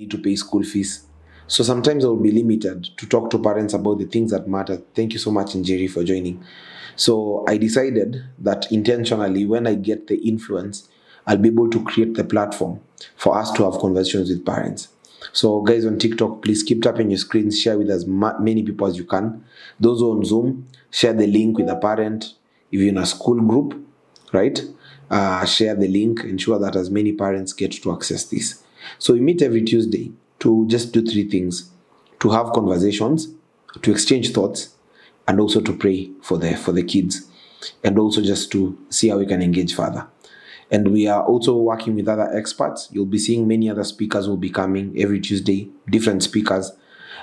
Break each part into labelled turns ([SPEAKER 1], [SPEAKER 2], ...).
[SPEAKER 1] need to pay school fees. So sometimes I will be limited to talk to parents about the things that matter. Thank you so much, Njeri, for joining. So I decided that intentionally, when I get the influence, I'll be able to create the platform for us to have conversations with parents. So guys on TikTok, please keep tapping your screens, share with as many people as you can. Those who are on Zoom, share the link with a parent. If you're in a school group, right? Share the link, ensure that as many parents get to access this. So we meet every Tuesday to just do three things: to have conversations, to exchange thoughts, and also to pray for the kids, and also just to see how we can engage further. And we are also working with other experts. You'll be seeing many other speakers will be coming every Tuesday, different speakers.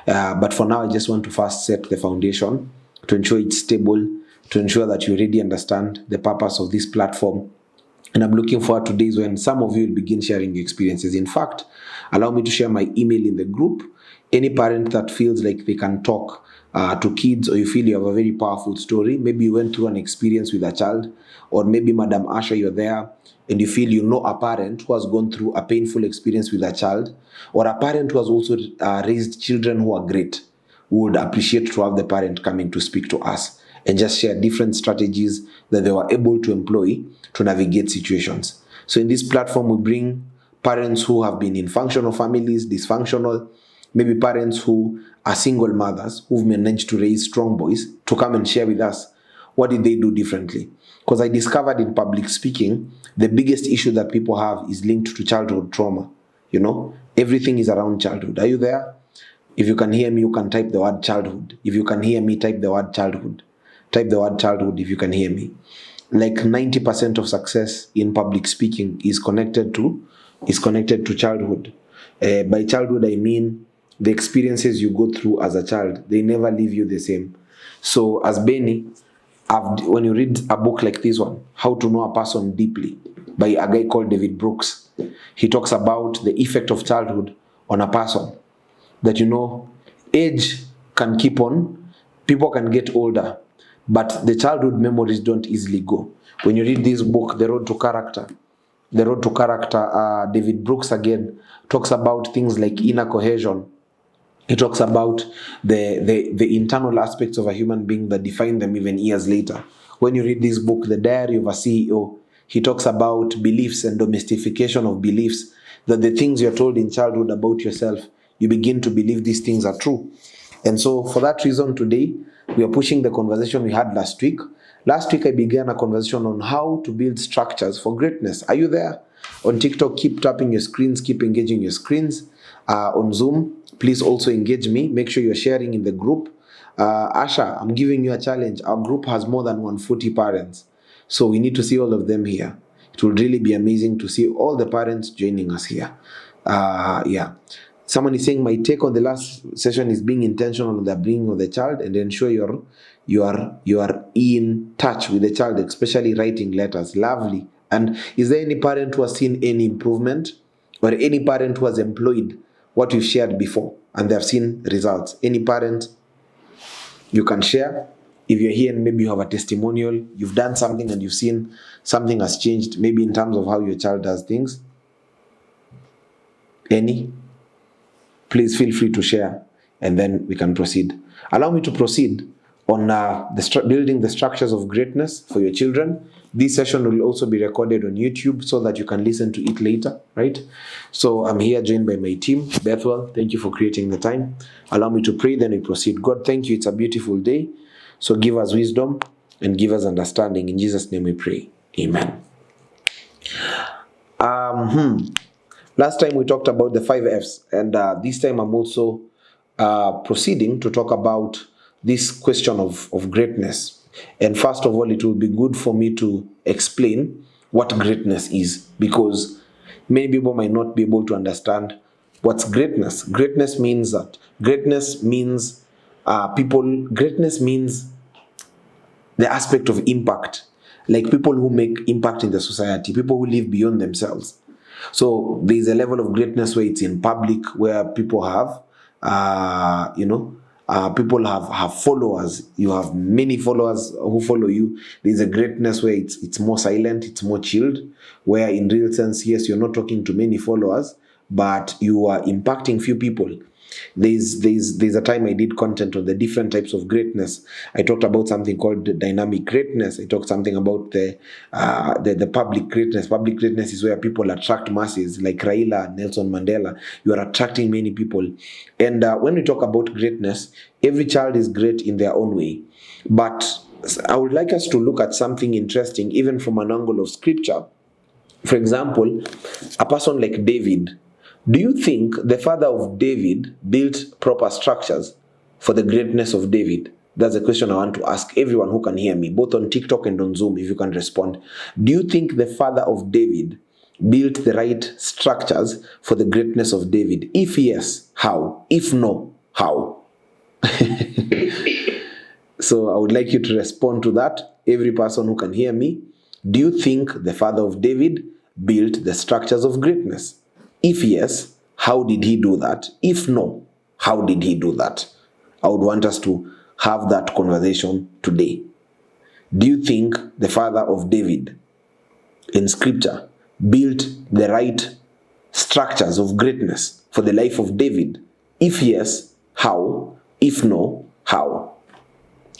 [SPEAKER 1] But for now, I just want to first set the foundation to ensure it's stable, to ensure that you already understand the purpose of this platform. And I'm looking forward to days when some of you will begin sharing your experiences. In fact, allow me to share my email in the group. Any parent that feels like they can talk to kids, or you feel you have a very powerful story, maybe you went through an experience with a child, or maybe Madam Asha, you're there, and you feel you know a parent who has gone through a painful experience with a child, or a parent who has also raised children who are great, we would appreciate to have the parent coming to speak to us and just share different strategies that they were able to employ to navigate situations. So in this platform, we bring parents who have been in functional families, dysfunctional, maybe parents who are single mothers who've managed to raise strong boys, to come and share with us what did they do differently. Because I discovered in public speaking, the biggest issue that people have is linked to childhood trauma. You know, everything is around childhood. Are you there? If you can hear me, you can type the word childhood. If you can hear me, type the word childhood. Type the word childhood if you can hear me. Like 90% of success in public speaking is connected to childhood. By childhood, I mean the experiences you go through as a child. They never leave you the same. So as Benny, when you read a book like this one, How to Know a Person Deeply, by a guy called David Brooks, he talks about the effect of childhood on a person. That, you know, age can keep on, people can get older, but the childhood memories don't easily go. When you read this book, The Road to Character, David Brooks again talks about things like inner cohesion. He talks about the internal aspects of a human being that define them even years later. When you read this book, The Diary of a CEO, he talks about beliefs and domestication of beliefs, that the things you're told in childhood about yourself, you begin to believe these things are true. And so for that reason, today, we are pushing the conversation we had last week. Last week, I began a conversation on how to build structures for greatness. Are you there? On TikTok, keep tapping your screens, keep engaging your screens. On Zoom, please also engage me. Make sure you're sharing in the group. Asha, I'm giving you a challenge. Our group has more than 140 parents. So we need to see all of them here. It will really be amazing to see all the parents joining us here. Yeah. Someone is saying, my take on the last session is being intentional on the upbringing of the child and ensure you are in touch with the child, especially writing letters. Lovely. And is there any parent who has seen any improvement, or any parent who has employed what we've shared before and they have seen results? Any parent, you can share. If you're here and maybe you have a testimonial, you've done something and you've seen something has changed, maybe in terms of how your child does things. Any? Please feel free to share, and then we can proceed. Allow me to proceed on building the structures of greatness for your children. This session will also be recorded on YouTube so that you can listen to it later, right? So I'm here joined by my team. Bethwell, thank you for creating the time. Allow me to pray, then we proceed. God, thank you. It's a beautiful day. So give us wisdom and give us understanding. In Jesus' name we pray. Amen. Last time we talked about the 5 F's, and this time I'm also proceeding to talk about this question of greatness. And first of all, it will be good for me to explain what greatness is, because many people might not be able to understand what's greatness. Greatness means the aspect of impact, like people who make impact in the society, people who live beyond themselves. So there's a level of greatness where it's in public, where people have, people have followers. You have many followers who follow you. There's a greatness where it's more silent, it's more chilled, where in real sense, yes, you're not talking to many followers, but you are impacting few people. There's a time I did content on the different types of greatness. I talked about something called dynamic greatness. I talked something about the public greatness. Public greatness is where people attract masses, like Raila, Nelson Mandela. You are attracting many people. And when we talk about greatness, every child is great in their own way. But I would like us to look at something interesting, even from an angle of scripture. For example, a person like David. Do you think the father of David built proper structures for the greatness of David? That's a question I want to ask everyone who can hear me, both on TikTok and on Zoom, if you can respond. Do you think the father of David built the right structures for the greatness of David? If yes, how? If no, how? So I would like you to respond to that, every person who can hear me. Do you think the father of David built the structures of greatness? If yes, how did he do that? If no, how did he do that? I would want us to have that conversation today. Do you think the father of David in scripture built the right structures of greatness for the life of David? If yes, how? If no, how?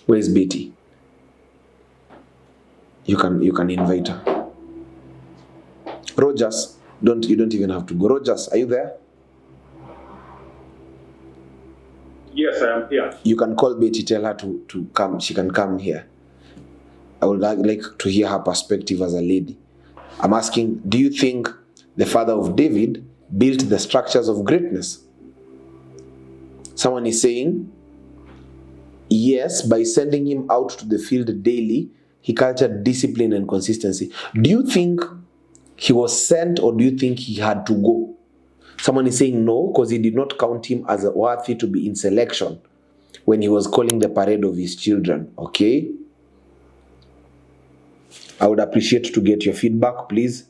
[SPEAKER 1] Where's Betty? You can invite her. Rogers. You don't even have to go. Rogers, are you there?
[SPEAKER 2] Yes, I am here.
[SPEAKER 1] You can call Betty, tell her to come. She can come here. I would like to hear her perspective as a lady. I'm asking, do you think the father of David built the structures of greatness? Someone is saying, yes, by sending him out to the field daily, he cultured discipline and consistency. Do you think he was sent, or do you think he had to go? Someone is saying no, because he did not count him as worthy to be in selection when he was calling the parade of his children. Okay? I would appreciate to get your feedback, please.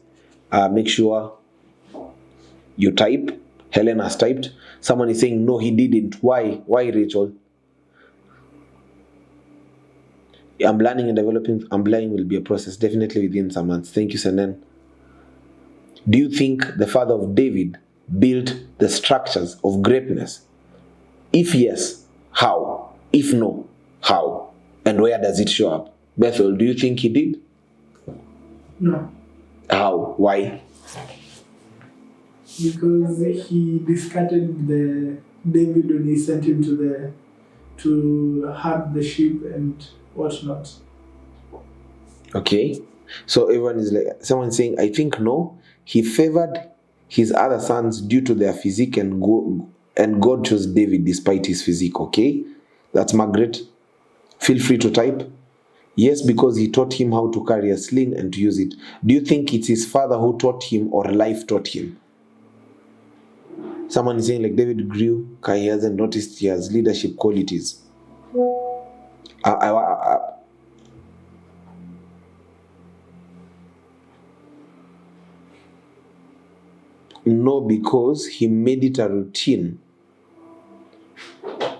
[SPEAKER 1] Make sure you type. Helen has typed. Someone is saying no, he didn't. Why? Why, Rachel? I'm learning and developing. I'm learning will be a process, definitely within some months. Thank you, Senen. Do you think the father of David built the structures of greatness? If yes, how? If no, how? And where does it show up? Bethel, do you think he did?
[SPEAKER 3] No.
[SPEAKER 1] How? Why?
[SPEAKER 3] Because he discarded the David when he sent him to herd the sheep and whatnot.
[SPEAKER 1] Okay. So everyone is like, someone saying, I think no. He favored his other sons due to their physique, and God chose David despite his physique. Okay? That's Margaret. Feel free to type. Yes, because he taught him how to carry a sling and to use it. Do you think it's his father who taught him, or life taught him? Someone is saying like David grew, he hasn't noticed he has leadership qualities. No, because he made it a routine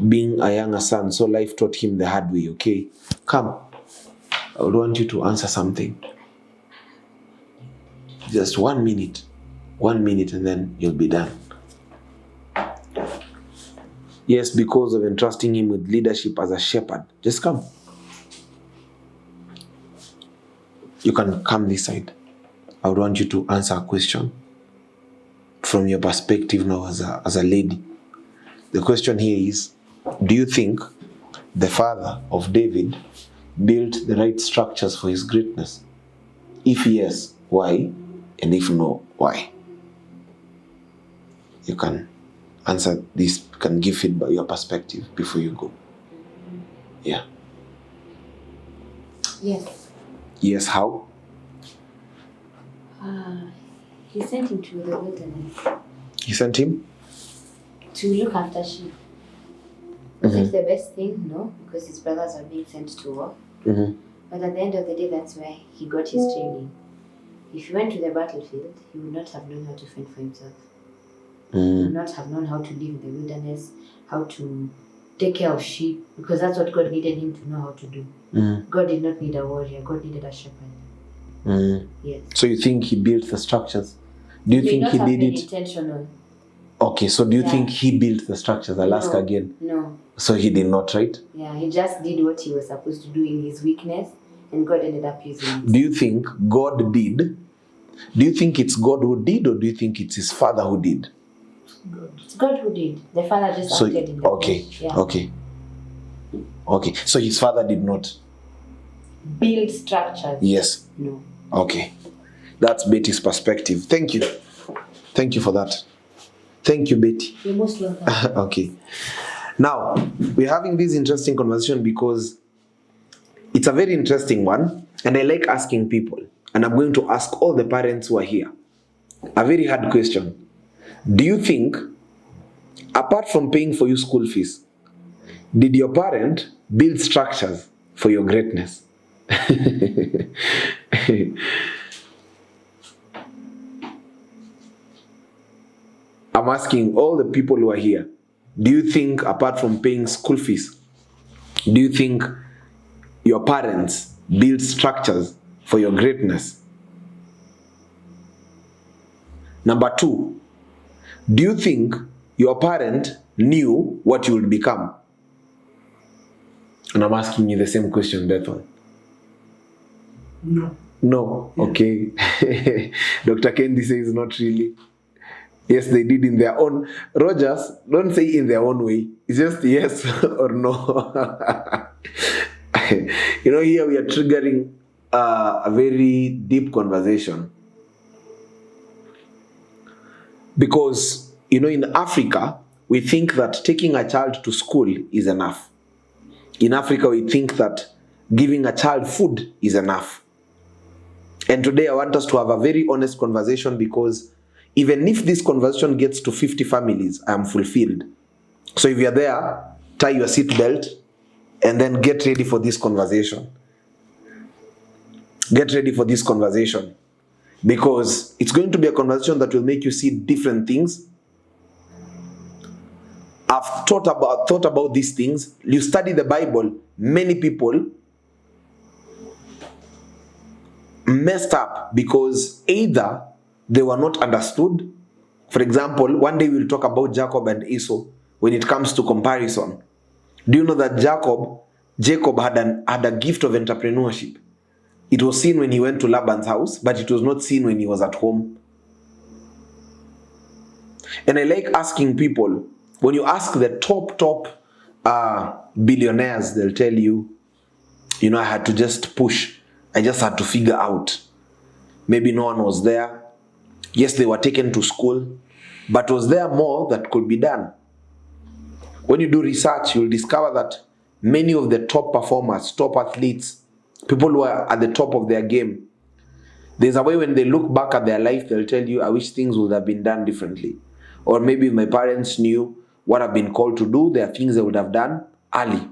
[SPEAKER 1] being a younger son, so life taught him the hard way. Okay, come. I would want you to answer something. Just 1 minute. 1 minute and then you'll be done. Yes, because of entrusting him with leadership as a shepherd. Just come. You can come this side. I would want you to answer a question from your perspective now as a lady. The question here is, do you think the father of David built the right structures for his greatness? If yes, why? And if no, why? You can answer this, can give feedback, your perspective before you go. Yeah.
[SPEAKER 4] Yes.
[SPEAKER 1] Yes, how?
[SPEAKER 4] He sent him to the wilderness.
[SPEAKER 1] He sent him?
[SPEAKER 4] To look after sheep. Was it the best thing? No, because his brothers are being sent to war. But at the end of the day, that's where he got his training. If he went to the battlefield, he would not have known how to fend for himself. He would not have known how to live in the wilderness, how to take care of sheep, because that's what God needed him to know how to do. God did not need a warrior, God needed a shepherd. Yes.
[SPEAKER 1] So you think he built the structures? Do you think he did it?
[SPEAKER 4] Intentional.
[SPEAKER 1] Okay, so do you
[SPEAKER 4] Yeah.
[SPEAKER 1] think he built the structures? I'll ask
[SPEAKER 4] No.
[SPEAKER 1] again.
[SPEAKER 4] No.
[SPEAKER 1] So he did not, right?
[SPEAKER 4] Yeah, he just did what he was supposed to do in his weakness, and God ended up using it.
[SPEAKER 1] Do you think God did? Do you think it's God who did, or do you think it's his father who did?
[SPEAKER 4] It's God who did. The father just
[SPEAKER 1] So
[SPEAKER 4] acted in the
[SPEAKER 1] okay,
[SPEAKER 4] flesh. Yeah.
[SPEAKER 1] okay. So his father did not.
[SPEAKER 4] Build structures.
[SPEAKER 1] Yes.
[SPEAKER 4] No.
[SPEAKER 1] Okay. That's Betty's perspective. Thank you. Thank you for that. Thank you, Betty.
[SPEAKER 4] You're most welcome.
[SPEAKER 1] Okay. Now, we're having this interesting conversation because it's a very interesting one, and I like asking people, and I'm going to ask all the parents who are here a very hard question. Do you think, apart from paying for your school fees, did your parent build structures for your greatness? I'm asking all the people who are here, do you think, apart from paying school fees, do you think your parents built structures for your greatness? Number 2, do you think your parent knew what you would become? And I'm asking you the same question, that one.
[SPEAKER 3] No.
[SPEAKER 1] No, okay. Dr. Kendi says not really. Yes, they did in their own. Rogers, don't say in their own way. It's just yes or no. Here we are triggering a very deep conversation. Because, in Africa, we think that taking a child to school is enough. In Africa, we think that giving a child food is enough. And today I want us to have a very honest conversation, because even if this conversation gets to 50 families, I am fulfilled. So if you're there, tie your seatbelt and then get ready for this conversation. Get ready for this conversation, because it's going to be a conversation that will make you see different things. I've thought about these things. You study the Bible, many people messed up because either they were not understood. For example, one day we'll talk about Jacob and Esau when it comes to comparison. Do you know that Jacob had a gift of entrepreneurship? It was seen when he went to Laban's house, but it was not seen when he was at home. And I like asking people, when you ask the top billionaires, they'll tell you, I had to just push. I just had to figure out. Maybe no one was there. Yes, they were taken to school, but was there more that could be done? When you do research, you'll discover that many of the top performers, top athletes, people who are at the top of their game, there's a way when they look back at their life, they'll tell you, I wish things would have been done differently. Or maybe if my parents knew what I've been called to do, there are things they would have done early.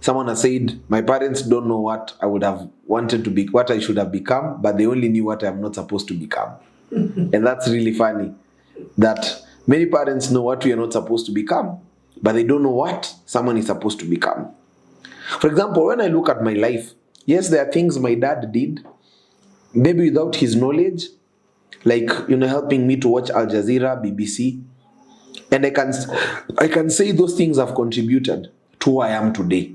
[SPEAKER 1] Someone has said, my parents don't know what I would have wanted to be, what I should have become, but they only knew what I'm not supposed to become. And that's really funny, that many parents know what we are not supposed to become, but they don't know what someone is supposed to become. For example, when I look at my life, yes, there are things my dad did, maybe without his knowledge, like, helping me to watch Al Jazeera, BBC. And I can say those things have contributed to who I am today.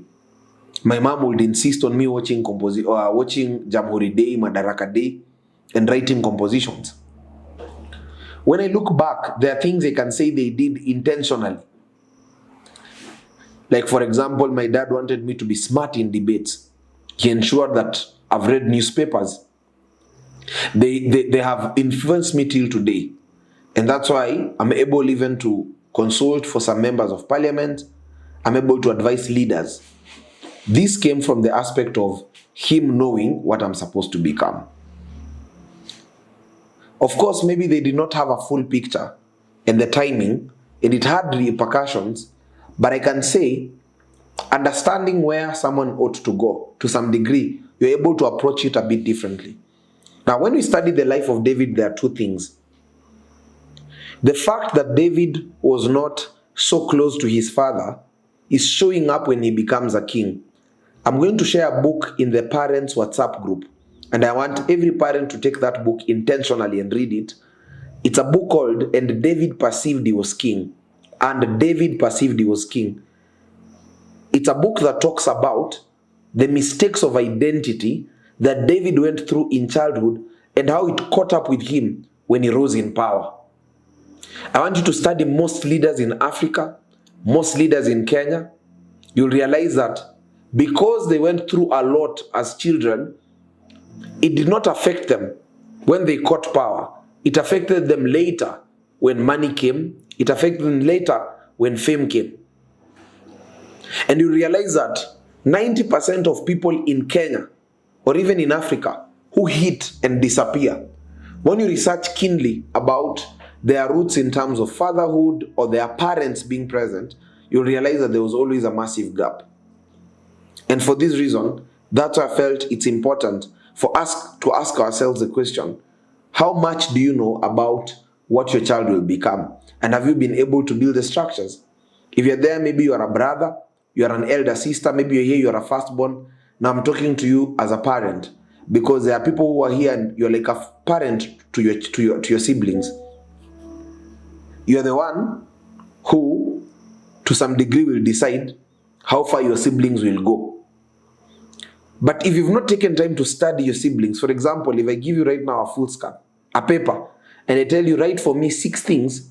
[SPEAKER 1] My mom would insist on me watching Jamhuri Day, Madaraka Day, and writing compositions. When I look back, there are things I can say they did intentionally. Like, for example, my dad wanted me to be smart in debates. He ensured that I've read newspapers. They have influenced me till today. And that's why I'm able even to consult for some members of parliament. I'm able to advise leaders. This came from the aspect of him knowing what I'm supposed to become. Of course, maybe they did not have a full picture and the timing, and it had repercussions, but I can say, understanding where someone ought to go, to some degree, you're able to approach it a bit differently. Now, when we study the life of David, there are two things. The fact that David was not so close to his father is showing up when he becomes a king. I'm going to share a book in the parents' WhatsApp group, and I want every parent to take that book intentionally and read it. It's a book called And David Perceived He Was King. And David Perceived He Was King. It's a book that talks about the mistakes of identity that David went through in childhood and how it caught up with him when he rose in power. I want you to study most leaders in Africa, most leaders in Kenya. You'll realize that because they went through a lot as children, it did not affect them when they caught power. It affected them later when money came. It affected them later when fame came. And you realize that 90% of people in Kenya or even in Africa who hit and disappear, when you research keenly about their roots in terms of fatherhood or their parents being present, you'll realize that there was always a massive gap. And for this reason, that's why I felt it's important for us to ask ourselves the question, how much do you know about what your child will become? And have you been able to build the structures? If you're there, maybe you're a brother, you're an elder sister, maybe you're here, you're a firstborn. Now I'm talking to you as a parent, because there are people who are here and you're like a parent to your siblings. You're the one who, to some degree, will decide how far your siblings will go. But if you've not taken time to study your siblings, for example, if I give you right now a full scan, a paper, and I tell you, write for me 6 things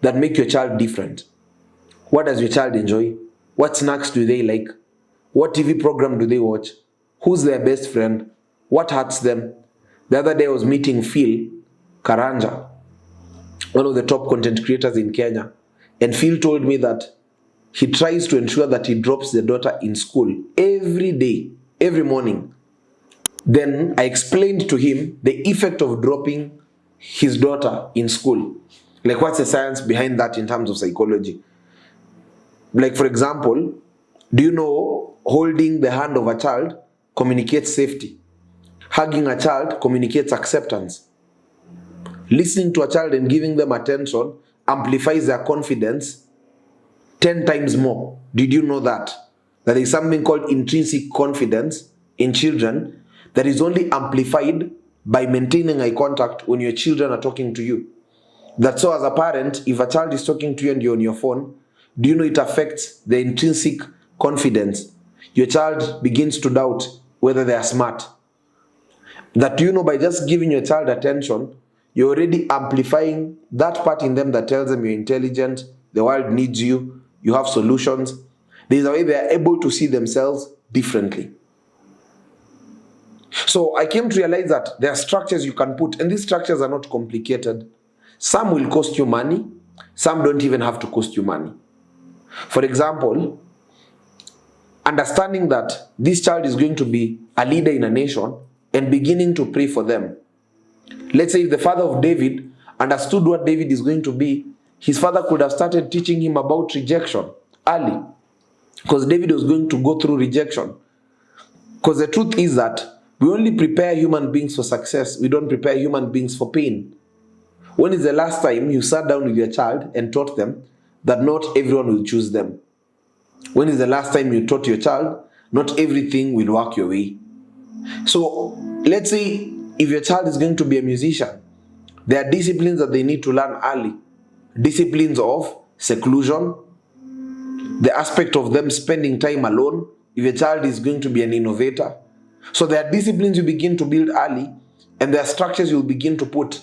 [SPEAKER 1] that make your child different. What does your child enjoy? What snacks do they like? What TV program do they watch? Who's their best friend? What hurts them? The other day I was meeting Phil Karanja, one of the top content creators in Kenya. And Phil told me that he tries to ensure that he drops the daughter in school every day, every morning. Then I explained to him the effect of dropping his daughter in school. Like, what's the science behind that in terms of psychology? Like, for example, do you know holding the hand of a child communicates safety? Hugging a child communicates acceptance. Listening to a child and giving them attention amplifies their confidence 10 times more. Did you know that? There is something called intrinsic confidence in children that is only amplified by maintaining eye contact when your children are talking to you. That's so, as a parent, if a child is talking to you and you're on your phone, do you know it affects the intrinsic confidence? Your child begins to doubt whether they are smart. That, you know, by just giving your child attention, you're already amplifying that part in them that tells them you're intelligent, the world needs you, you have solutions. There's a way they are able to see themselves differently. So I came to realize that there are structures you can put, and these structures are not complicated. Some will cost you money, some don't even have to cost you money. For example, understanding that this child is going to be a leader in a nation and beginning to pray for them. Let's say if the father of David understood what David is going to be, his father could have started teaching him about rejection early, because David was going to go through rejection. Because the truth is that we only prepare human beings for success. We don't prepare human beings for pain. When is the last time you sat down with your child and taught them that not everyone will choose them? When is the last time you taught your child not everything will work your way? So let's say if your child is going to be a musician, there are disciplines that they need to learn early. Disciplines of seclusion, the aspect of them spending time alone, if your child is going to be an innovator. So there are disciplines you begin to build early, and there are structures you'll begin to put.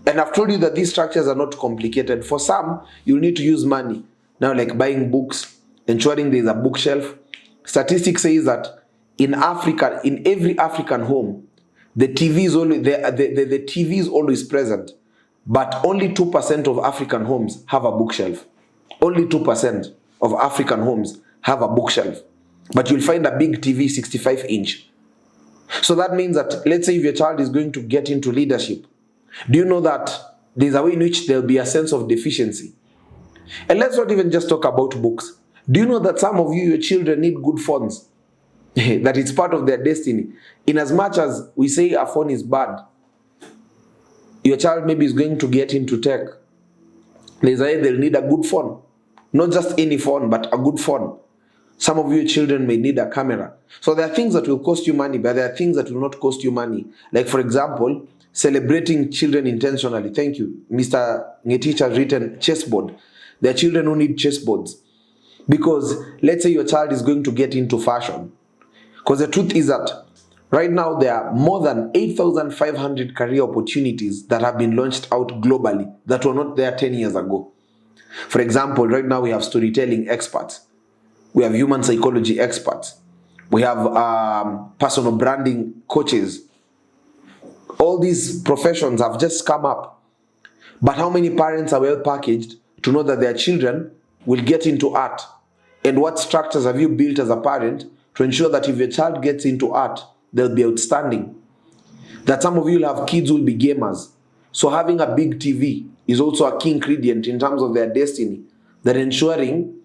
[SPEAKER 1] And I've told you that these structures are not complicated. For some, you'll need to use money. Now, like buying books, ensuring there's a bookshelf. Statistics says that in Africa, in every African home, the TV is always present. But only 2% of African homes have a bookshelf. Only 2% of African homes have a bookshelf. But you'll find a big TV, 65-inch. So that means that, let's say if your child is going to get into leadership, do you know that there's a way in which there'll be a sense of deficiency? And let's not even just talk about books. Do you know that some of you, your children, need good phones? That it's part of their destiny. In as much as we say a phone is bad, your child maybe is going to get into tech. There's a way they'll need a good phone. Not just any phone, but a good phone. Some of your children may need a camera. So there are things that will cost you money, but there are things that will not cost you money. Like, for example, celebrating children intentionally. Thank you. Mr. Ngetich has written chessboard. There are children who need chessboards. Because let's say your child is going to get into fashion. Because the truth is that right now there are more than 8,500 career opportunities that have been launched out globally that were not there 10 years ago. For example, right now we have storytelling experts. We have human psychology experts. We have personal branding coaches. All these professions have just come up. But how many parents are well packaged to know that their children will get into art? And what structures have you built as a parent to ensure that if your child gets into art, they'll be outstanding? That some of you will have kids who will be gamers. So having a big TV is also a key ingredient in terms of their destiny. That ensuring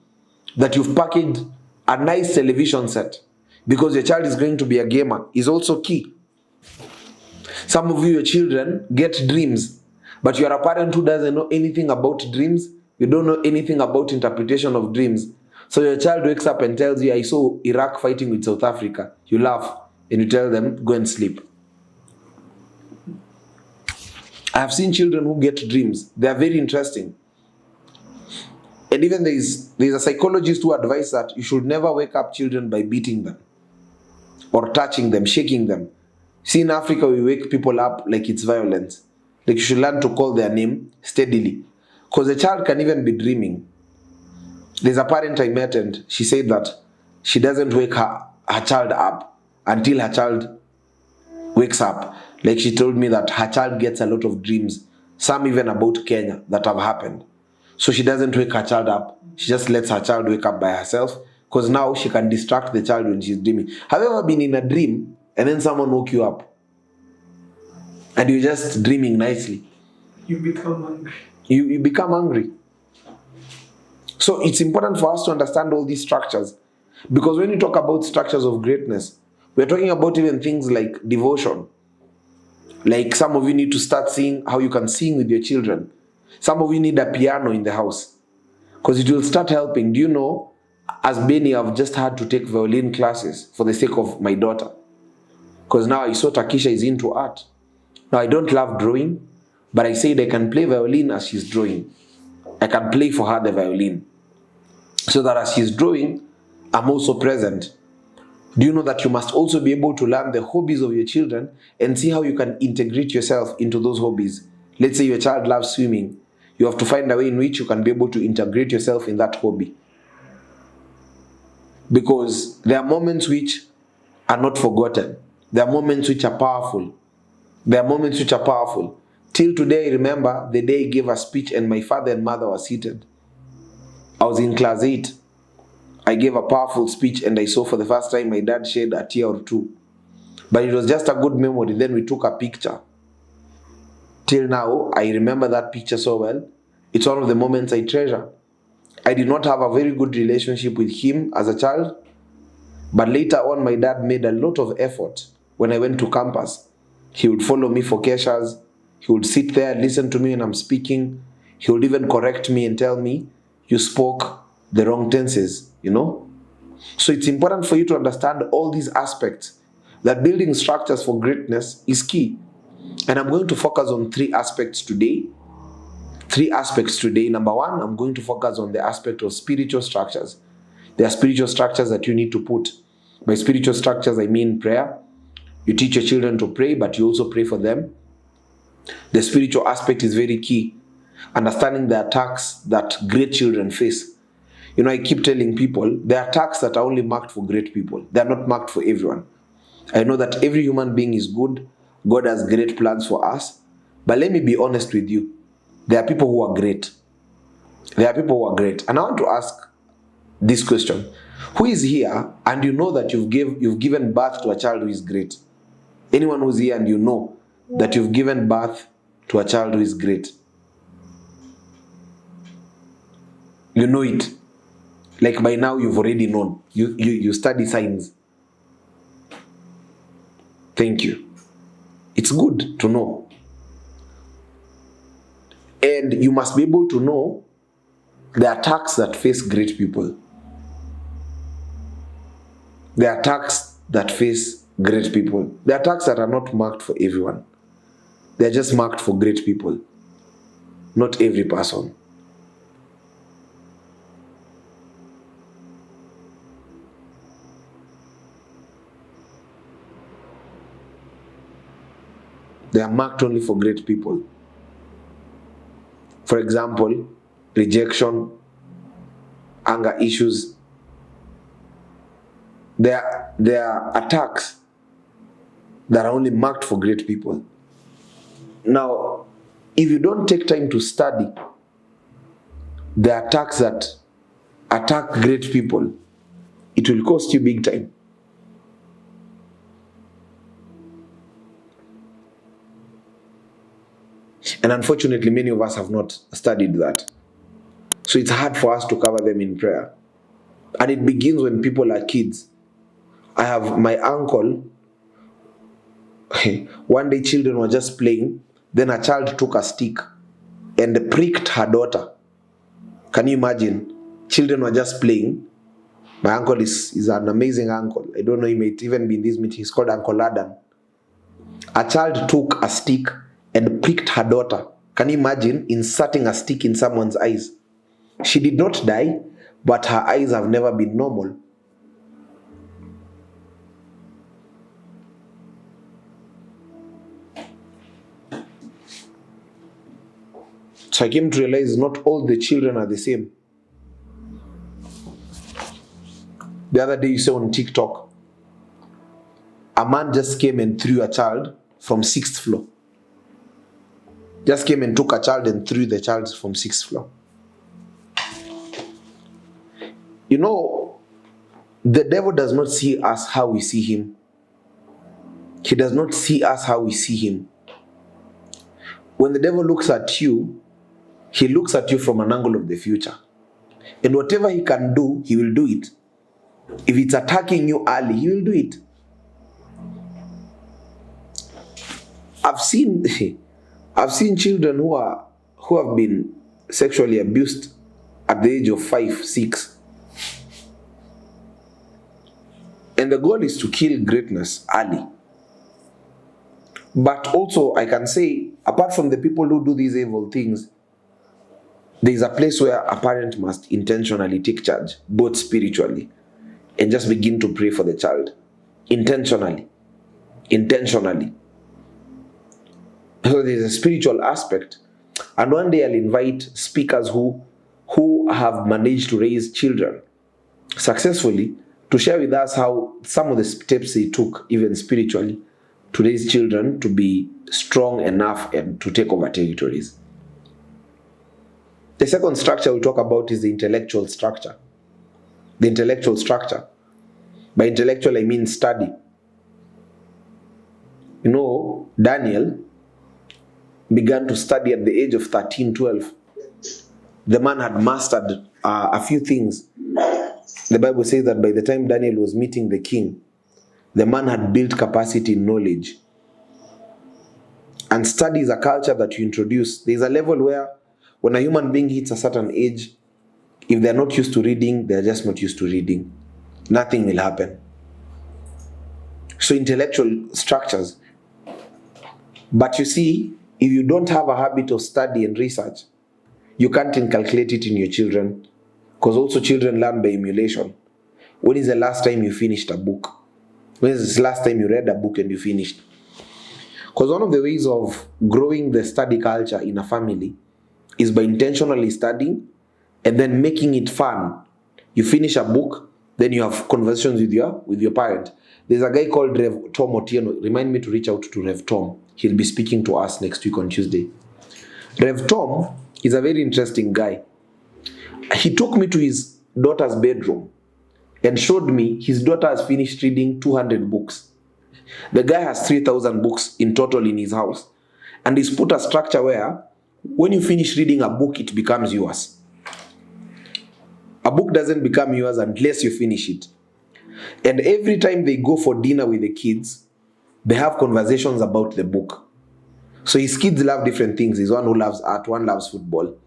[SPEAKER 1] that you've packaged a nice television set because your child is going to be a gamer is also key. Some of you, your children get dreams, but you are a parent who doesn't know anything about dreams. You don't know anything about interpretation of dreams. So your child wakes up and tells you, I saw Iraq fighting with South Africa. You laugh and you tell them, go and sleep. I have seen children who get dreams. They are very interesting. And even there's a psychologist who advises that you should never wake up children by beating them or touching them, shaking them. See, in Africa, we wake people up like it's violence. Like you should learn to call their name steadily. Because a child can even be dreaming. There's a parent I met and she said that she doesn't wake her child up until her child wakes up. Like she told me that her child gets a lot of dreams, some even about Kenya that have happened. So she doesn't wake her child up. She just lets her child wake up by herself because now she can distract the child when she's dreaming. Have you ever been in a dream and then someone woke you up and you're just dreaming nicely?
[SPEAKER 3] You become angry.
[SPEAKER 1] You become angry. So it's important for us to understand all these structures, because when you talk about structures of greatness, we're talking about even things like devotion. Like some of you need to start seeing how you can sing with your children. Some of you need a piano in the house because it will start helping. Do you know, as Benny, I've just had to take violin classes for the sake of my daughter. Because now I saw Takisha is into art. Now I don't love drawing, but I said I can play violin as she's drawing. I can play for her the violin. So that as she's drawing, I'm also present. Do you know that you must also be able to learn the hobbies of your children and see how you can integrate yourself into those hobbies? Let's say your child loves swimming. You have to find a way in which you can be able to integrate yourself in that hobby. Because there are moments which are not forgotten. There are moments which are powerful. There are moments which are powerful. Till today, I remember the day I gave a speech and my father and mother were seated. I was in class 8. I gave a powerful speech and I saw for the first time my dad shed a tear or two. But it was just a good memory. Then we took a picture. Till now, I remember that picture so well. It's one of the moments I treasure. I did not have a very good relationship with him as a child. But later on, my dad made a lot of effort when I went to campus. He would follow me for keishas. He would sit there, listen to me when I'm speaking. He would even correct me and tell me, you spoke the wrong tenses, you know? So it's important for you to understand all these aspects, that building structures for greatness is key. And I'm going to focus on 3 aspects today. 3 aspects today. Number 1, I'm going to focus on the aspect of spiritual structures. There are spiritual structures that you need to put. By spiritual structures, I mean prayer. You teach your children to pray, but you also pray for them. The spiritual aspect is very key. Understanding the attacks that great children face. You know, I keep telling people, there are attacks that are only marked for great people. They are not marked for everyone. I know that every human being is good. God has great plans for us. But let me be honest with you. There are people who are great. There are people who are great. And I want to ask this question. Who is here and you know that you've given birth to a child who is great? Anyone who's here and you know that you've given birth to a child who is great? You know it. Like by now you've already known. You study science. Thank you. It's good to know. And you must be able to know the attacks that face great people. The attacks that face great people. The attacks that are not marked for everyone. They're just marked for great people. Not every person. They are marked only for great people. For example, rejection, anger issues. They are attacks that are only marked for great people. Now, if you don't take time to study the attacks that attack great people, it will cost you big time. And unfortunately, many of us have not studied that. So it's hard for us to cover them in prayer. And it begins when people are kids. I have my uncle, one day children were just playing, then a child took a stick and pricked her daughter. Can you imagine? Children were just playing. My uncle is an amazing uncle. I don't know, he might even be in this meeting. He's called Uncle Adam. A child took a stick and pricked her daughter. Can you imagine inserting a stick in someone's eyes? She did not die, but her eyes have never been normal. So I came to realize not all the children are the same. The other day you saw on TikTok, a man just came and threw a child from 6th floor. Just came and took a child and threw the child from 6th floor. You know, the devil does not see us how we see him. He does not see us how we see him. When the devil looks at you, he looks at you from an angle of the future. And whatever he can do, he will do it. If it's attacking you early, he will do it. I've seen children who have been sexually abused at the age of 5, 6. And the goal is to kill greatness early. But also, I can say, apart from the people who do these evil things, there is a place where a parent must intentionally take charge, both spiritually, and just begin to pray for the child. Intentionally. So there's a spiritual aspect. And one day I'll invite speakers who have managed to raise children successfully to share with us how some of the steps they took, even spiritually, to raise children to be strong enough and to take over territories. The second structure we'll talk about is the intellectual structure. The intellectual structure. By intellectual, I mean study. You know, Daniel began to study at the age of 13, 12. The man had mastered a few things. The Bible says that by the time Daniel was meeting the king, the man had built capacity in knowledge. And study is a culture that you introduce. There's a level where when a human being hits a certain age, if they're not used to reading, they're just not used to reading. Nothing will happen. So intellectual structures. But you see, if you don't have a habit of study and research, you can't inculcate it in your children. Because also children learn by emulation. When is the last time you finished a book? When is the last time you read a book and you finished? Because one of the ways of growing the study culture in a family is by intentionally studying and then making it fun. You finish a book, then you have conversations with your parent. There's a guy called Rev Tom Otieno. Remind me to reach out to Rev Tom. He'll be speaking to us next week on Tuesday. Rev Tom is a very interesting guy. He took me to his daughter's bedroom and showed me his daughter has finished reading 200 books. The guy has 3,000 books in total in his house. And he's put a structure where when you finish reading a book, it becomes yours. A book doesn't become yours unless you finish it. And every time they go for dinner with the kids, they have conversations about the book. So his kids love different things. He's one who loves art, one loves football.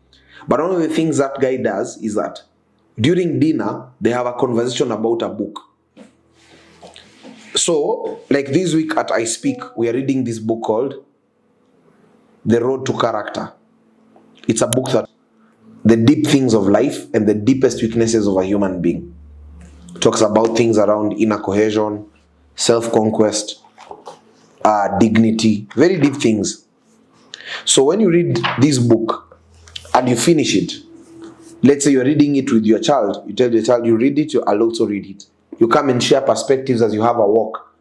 [SPEAKER 1] But one of the things that guy does is that during dinner, they have a conversation about a book. So, like this week at I Speak, we are reading this book called The Road to Character. It's a book that the deep things of life and the deepest weaknesses of a human being. It talks about things around inner cohesion, self-conquest, dignity, very deep things. So when you read this book and you finish it, let's say you're reading it with your child, you tell your child you read it, I'll also read it. You come and share perspectives as you have a walk.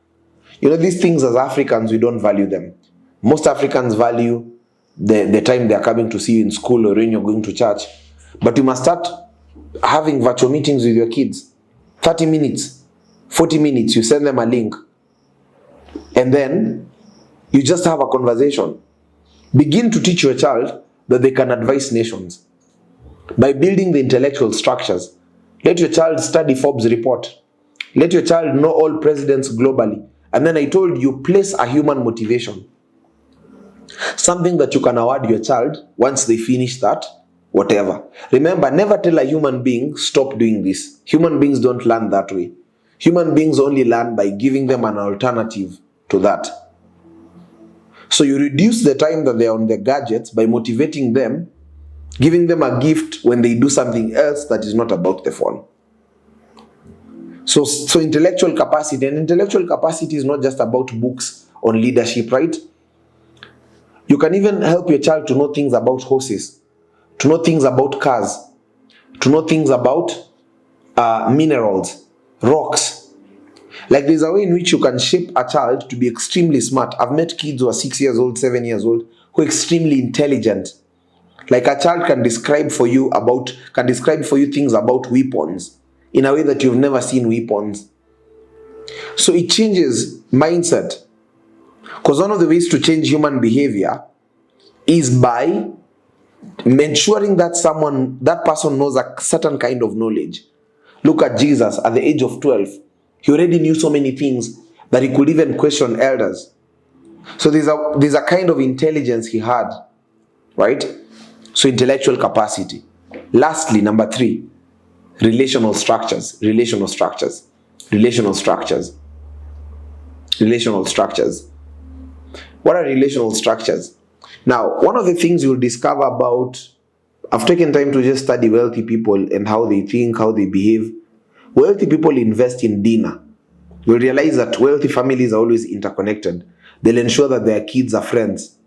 [SPEAKER 1] You know, these things as Africans, we don't value them. Most Africans value the time they are coming to see you in school or when you're going to church. But you must start having virtual meetings with your kids. 30 minutes, 40 minutes, you send them a link. And then you just have a conversation. Begin to teach your child that they can advise nations by building the intellectual structures. Let your child study Forbes report. Let your child know all presidents globally. And then I told you, place a human motivation. Something that you can award your child once they finish that, whatever. Remember, never tell a human being, stop doing this. Human beings don't learn that way. Human beings only learn by giving them an alternative to that. So you reduce the time that they're on their gadgets by motivating them, giving them a gift when they do something else that is not about the phone. So intellectual capacity, and intellectual capacity is not just about books on leadership, right? You can even help your child to know things about horses, to know things about cars, to know things about minerals, rocks. Like there's a way in which you can shape a child to be extremely smart. I've met kids who are 6 years old, 7 years old, who are extremely intelligent. Like a child can describe for you things about weapons in a way that you've never seen weapons. So it changes mindset. Because one of the ways to change human behavior is by ensuring that that person knows a certain kind of knowledge. Look at Jesus at the age of 12. He already knew so many things that he could even question elders. So there's a kind of intelligence he had, right? So intellectual capacity. Lastly, number 3, relational structures. Relational structures. Relational structures. Relational structures. What are relational structures? Now, one of the things you'll discover about, I've taken time to just study wealthy people and how they think, how they behave. Wealthy people invest in dinner. You'll realize that wealthy families are always interconnected. They'll ensure that their kids are friends.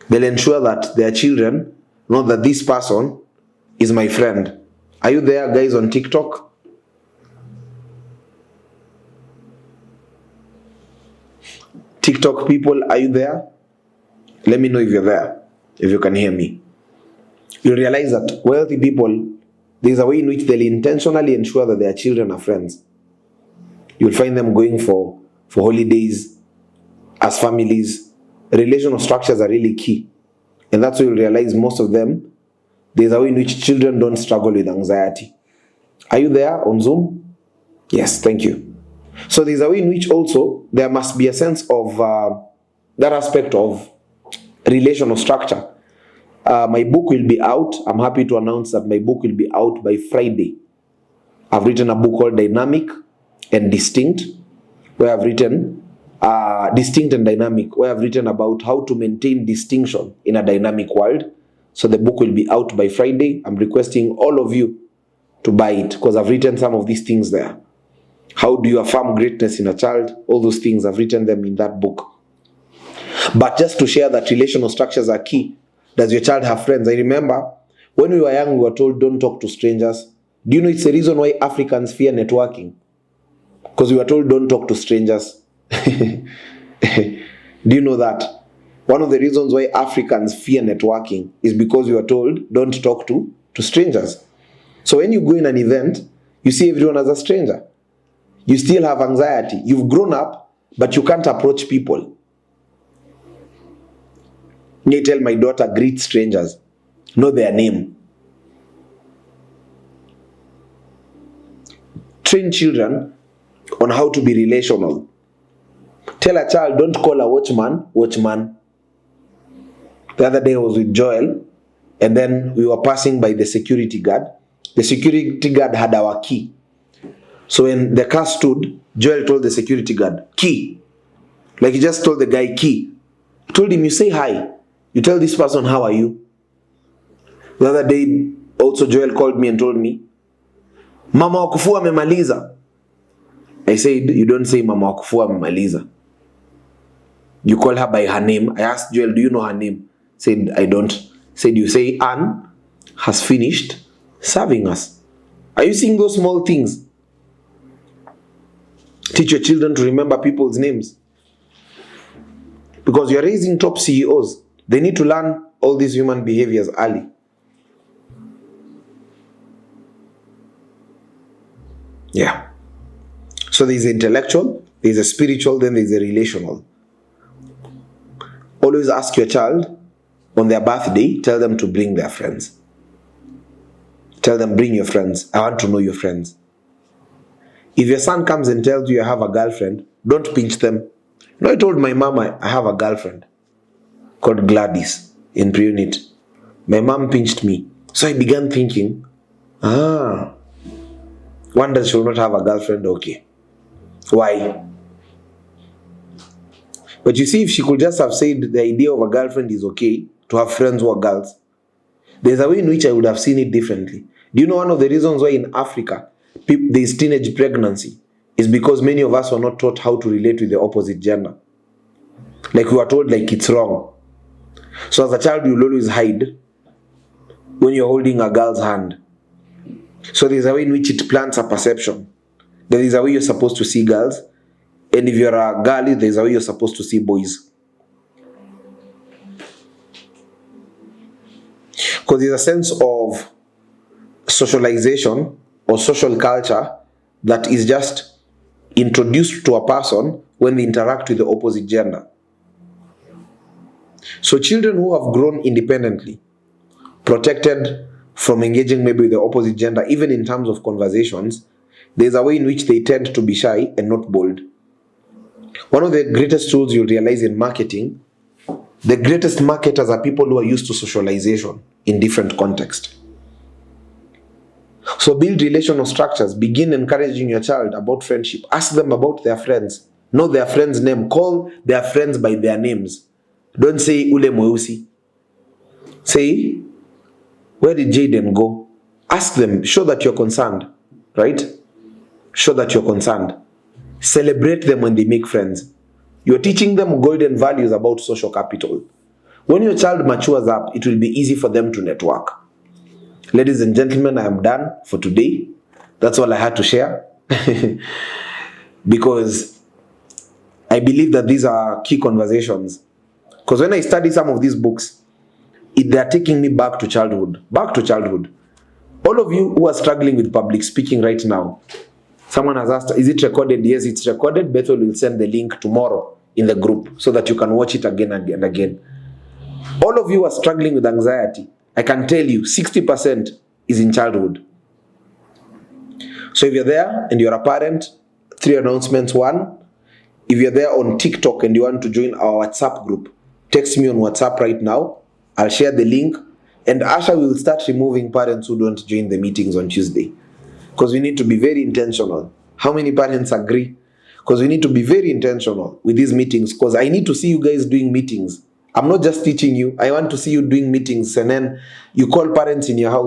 [SPEAKER 1] They'll ensure that their children know that this person is my friend. Are you there, guys, on TikTok? TikTok people, are you there? Let me know if you're there, if you can hear me. You'll realize that wealthy people, there's a way in which they'll intentionally ensure that their children are friends. You'll find them going for holidays as families. Relational structures are really key. And that's why you'll realize most of them, there's a way in which children don't struggle with anxiety. Are you there on Zoom? Yes, thank you. So there's a way in which also there must be a sense of that aspect of relational structure. My book will be out. I'm happy to announce that my book will be out by Friday. I've written a book called Dynamic and Distinct, where I've written Distinct and Dynamic, where I've written about how to maintain distinction in a dynamic world. So the book will be out by Friday. I'm requesting all of you to buy it because I've written some of these things there. How do you affirm greatness in a child? All those things, I've written them in that book. But just to share that relational structures are key. Does your child have friends? I remember when we were young, we were told don't talk to strangers. Do you know it's the reason why Africans fear networking? Because we were told don't talk to strangers. Do you know that? One of the reasons why Africans fear networking is because we were told don't talk to strangers. So when you go in an event, you see everyone as a stranger. You still have anxiety. You've grown up, but you can't approach people. I tell my daughter, greet strangers. Know their name. Train children on how to be relational. Tell a child, don't call a watchman. The other day I was with Joel, and then we were passing by the security guard. The security guard had our key. So when the car stood, Joel told the security guard, key. Like he just told the guy, key. He told him, you say hi. You tell this person, how are you? The other day, also Joel called me and told me, Mama Wakufua amemaliza. I said, you don't say Mama Wakufua amemaliza. You call her by her name. I asked Joel, do you know her name? Said, I don't. Said, you say Anne has finished serving us. Are you seeing those small things? Teach your children to remember people's names. Because you're raising top CEOs. They need to learn all these human behaviors early. Yeah. So there's intellectual, there's a spiritual, then there's a relational. Always ask your child on their birthday, tell them to bring their friends. Tell them, bring your friends. I want to know your friends. If your son comes and tells you I have a girlfriend, don't pinch them. No, I told my mom I have a girlfriend called Gladys in pre-unit. My mom pinched me. So I began thinking, one that she will not have a girlfriend, okay. Why? But you see, if she could just have said the idea of a girlfriend is okay, to have friends who are girls, there's a way in which I would have seen it differently. Do you know one of the reasons why in Africa there is teenage pregnancy is because many of us were not taught how to relate with the opposite gender. Like we were told like it's wrong. So as a child, you'll always hide when you're holding a girl's hand. So there's a way in which it plants a perception. There is a way you're supposed to see girls. And if you're a girl, there's a way you're supposed to see boys. Because there's a sense of socialization or social culture that is just introduced to a person when they interact with the opposite gender. So children who have grown independently, protected from engaging maybe with the opposite gender, even in terms of conversations, there's a way in which they tend to be shy and not bold. One of the greatest tools you'll realize in marketing, the greatest marketers are people who are used to socialization in different contexts. So build relational structures. Begin encouraging your child about friendship. Ask them about their friends. Know their friend's name. Call their friends by their names. Don't say Ule Mweusi. Say, where did Jaden go? Ask them. Show that you're concerned. Right? Show that you're concerned. Celebrate them when they make friends. You're teaching them golden values about social capital. When your child matures up, it will be easy for them to network. Ladies and gentlemen, I am done for today. That's all I had to share. Because I believe that these are key conversations. Because when I study some of these books, they are taking me back to childhood. Back to childhood. All of you who are struggling with public speaking right now, someone has asked, is it recorded? Yes, it's recorded. Bethel will send the link tomorrow in the group so that you can watch it again and again. All of you who are struggling with anxiety, I can tell you 60% is in childhood. So if you're there and you're a parent, 3 announcements. 1, if you're there on TikTok and you want to join our WhatsApp group, text me on WhatsApp right now. I'll share the link. And Asha will start removing parents who don't join the meetings on Tuesday. Because we need to be very intentional. How many parents agree? Because we need to be very intentional with these meetings. Because I need to see you guys doing meetings. I'm not just teaching you. I want to see you doing meetings. And then you call parents in your house.